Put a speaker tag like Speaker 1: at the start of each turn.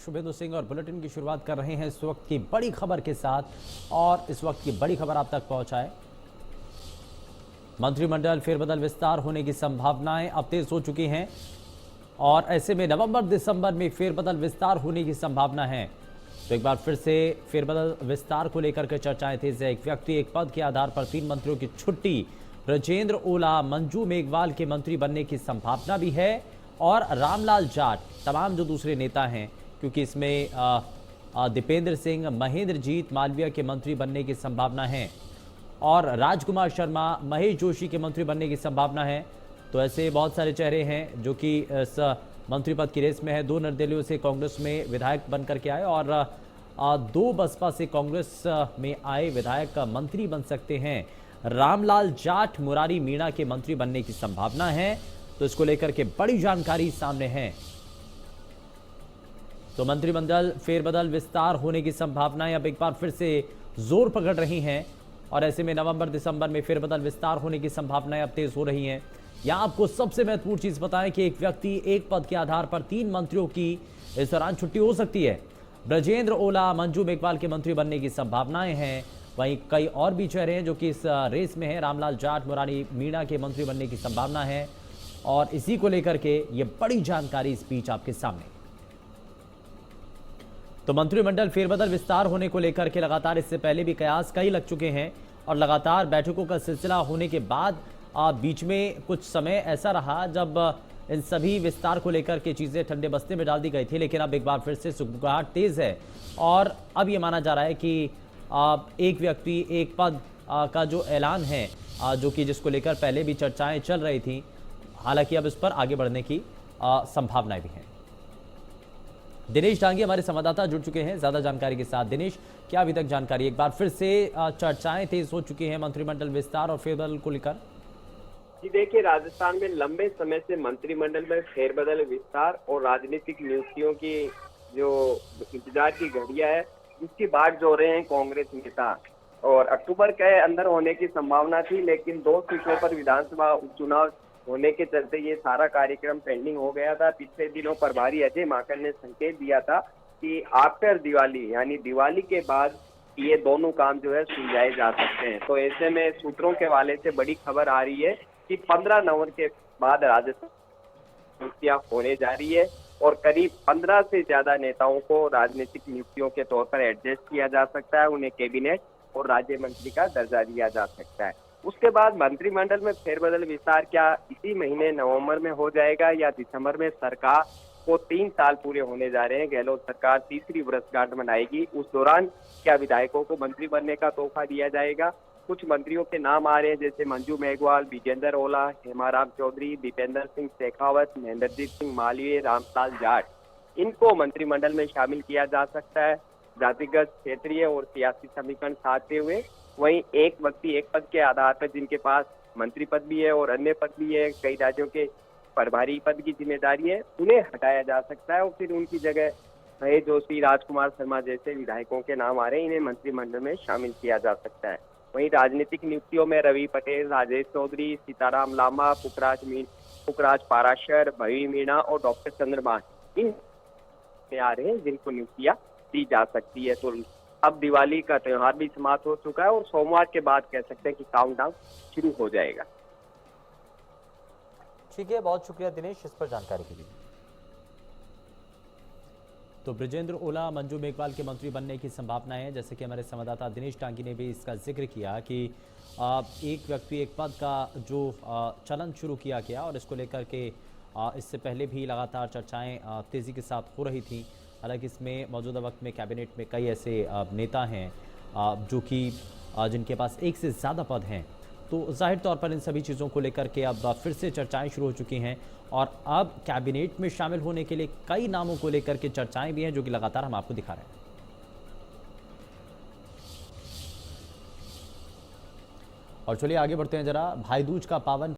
Speaker 1: शुभेंदु सिंह और बुलेटिन की शुरुआत कर रहे हैं इस वक्त की बड़ी खबर के साथ। और इस वक्त की बड़ी खबर आप तक पहुंचाए। मंत्रिमंडल फेरबदल विस्तार होने की संभावनाएं अब तेज हो चुकी हैं और ऐसे में नवंबर दिसंबर में फेरबदल विस्तार होने की संभावना है। तो एक बार फिर से फेरबदल विस्तार को लेकर के चर्चाएं तेज है। एक व्यक्ति एक पद के आधार पर 3 मंत्रियों की छुट्टी, ब्रजेंद्र ओला, मंजू मेघवाल के मंत्री बनने की संभावना भी है और रामलाल जाट तमाम जो दूसरे नेता हैं, क्योंकि इसमें दीपेंद्र सिंह, महेंद्रजीत मालवीय के मंत्री बनने की संभावना है और राजकुमार शर्मा, महेश जोशी के मंत्री बनने की संभावना है। तो ऐसे बहुत सारे चेहरे हैं जो कि इस मंत्री पद की रेस में है। 2 निर्दलीयों से कांग्रेस में विधायक बनकर के आए और 2 बसपा से कांग्रेस में आए विधायक मंत्री बन सकते हैं। रामलाल जाट, मुरारी मीणा के मंत्री बनने की संभावना है। तो इसको लेकर के बड़ी जानकारी सामने है। तो मंत्रिमंडल फेरबदल विस्तार होने की संभावनाएं अब एक बार फिर से जोर पकड़ रही हैं और ऐसे में नवंबर दिसंबर में फेरबदल विस्तार होने की संभावनाएं अब तेज हो रही हैं। यहां आपको सबसे महत्वपूर्ण चीज बताएं कि एक व्यक्ति एक पद के आधार पर 3 मंत्रियों की इस दौरान छुट्टी हो सकती है। ब्रजेंद्र ओला, मंजू मेघवाल के मंत्री बनने की संभावनाएं हैं। वहीं कई और भी चेहरे हैं जो कि इस रेस में हैं। रामलाल जाट, मुरारी मीणा के मंत्री बनने की संभावना है और इसी को लेकर के ये बड़ी जानकारी इस बीच आपके सामने। तो मंत्रिमंडल फेरबदल विस्तार होने को लेकर के लगातार इससे पहले भी कयास कई लग चुके हैं और लगातार बैठकों का सिलसिला होने के बाद बीच में कुछ समय ऐसा रहा जब इन सभी विस्तार को लेकर के चीजें ठंडे बस्ते में डाल दी गई थी। लेकिन अब एक बार फिर से सुगबुगाहट तेज है और अब ये माना जा रहा है कि एक व्यक्ति एक पद का जो ऐलान है, जो कि जिसको लेकर पहले भी चर्चाएं चल रही थी, हालांकि अब इस पर आगे बढ़ने की संभावनाएं भी हैं। दिनेश डांगी हमारे संवाददाता जुड़ चुके हैं ज्यादा जानकारी के साथ। दिनेश, क्या अभी तक जानकारी? एक बार फिर से चर्चाएं तेज हो चुकी हैं मंत्रिमंडल विस्तार और फेरबदल को लेकर।
Speaker 2: जी देखिए, राजस्थान में लंबे समय से मंत्रिमंडल में फेरबदल विस्तार और राजनीतिक नियुक्तियों की जो इंतजार की घड़ियां है, इसकी बाट जो रहे हैं कांग्रेस नेता। और अक्टूबर के अंदर होने की संभावना थी, लेकिन 2 सीटों पर विधानसभा उपचुनाव होने के चलते ये सारा कार्यक्रम पेंडिंग हो गया था। पिछले दिनों प्रभारी अजय माकन ने संकेत दिया था कि आफ्टर दिवाली, यानी दिवाली के बाद ये दोनों काम जो है सुलझाए जा सकते हैं। तो ऐसे में सूत्रों के हवाले से बड़ी खबर आ रही है कि 15 नवंबर के बाद राजस्थान नियुक्तियां होने जा रही है और करीब 15 से ज्यादा नेताओं को राजनीतिक नियुक्तियों के तौर पर एडजस्ट किया जा सकता है। उन्हें कैबिनेट और राज्य मंत्री का दर्जा दिया जा सकता है। उसके बाद मंत्रिमंडल में फेरबदल विस्तार क्या इसी महीने नवंबर में हो जाएगा या दिसंबर में? सरकार को 3 साल पूरे होने जा रहे हैं। गहलोत सरकार तीसरी वर्षगांठ मनाएगी। उस दौरान क्या विधायकों को मंत्री बनने का तोहफा दिया जाएगा? कुछ मंत्रियों के नाम आ रहे हैं, जैसे मंजू मेघवाल, विजेंद्र ओला, हेमाराम चौधरी, दीपेंद्र सिंह शेखावत, महेंद्रजीत सिंह मालवीय, रामलाल जाट। इनको मंत्रिमंडल में शामिल किया जा सकता है। जातिगत, क्षेत्रीय और सियासी समीकरण साधते हुए वहीं एक व्यक्ति एक पद के आधार पर जिनके पास मंत्री पद भी है और अन्य पद भी है, कई राज्यों के प्रभारी पद की जिम्मेदारी है, उन्हें हटाया जा सकता है और फिर उनकी जगह महेश जोशी, राजकुमार शर्मा जैसे विधायकों के नाम आ रहे हैं, इन्हें मंत्रिमंडल में शामिल किया जा सकता है। वहीं राजनीतिक नियुक्तियों में रवि पटेल, राजेश चौधरी, सीताराम लांबा, पुखराज पाराशर, भवी मीणा और डॉक्टर चंद्रमान इन में आ रहे हैं जिनको नियुक्तियां दी जा सकती है। तो अब दिवाली का त्योहार भी समाप्त हो चुका है और सोमवार के बाद कह सकते हैं कि काउंटडाउन शुरू हो जाएगा।
Speaker 1: ठीक है, बहुत शुक्रिया दिनेश इस पर जानकारी के लिए। तो ब्रजेंद्र ओला, मंजू मेघवाल के मंत्री बनने की संभावना है। जैसे कि हमारे संवाददाता दिनेश टांगी ने भी इसका जिक्र किया कि एक व्यक्ति एक पद का जो चलन शुरू किया गया और इसको लेकर के इससे पहले भी लगातार चर्चाएं तेज़ी के साथ हो रही थी। हालांकि इसमें मौजूदा वक्त में कैबिनेट में कई ऐसे नेता हैं जो कि जिनके पास एक से ज़्यादा पद हैं। तो जाहिर तौर पर इन सभी चीज़ों को लेकर के अब फिर से चर्चाएं शुरू हो चुकी हैं और अब कैबिनेट में शामिल होने के लिए कई नामों को लेकर के चर्चाएं भी हैं, जो कि लगातार हम आपको दिखा रहे हैं। और चलिए आगे बढ़ते हैं जरा। भाई दूज का पावन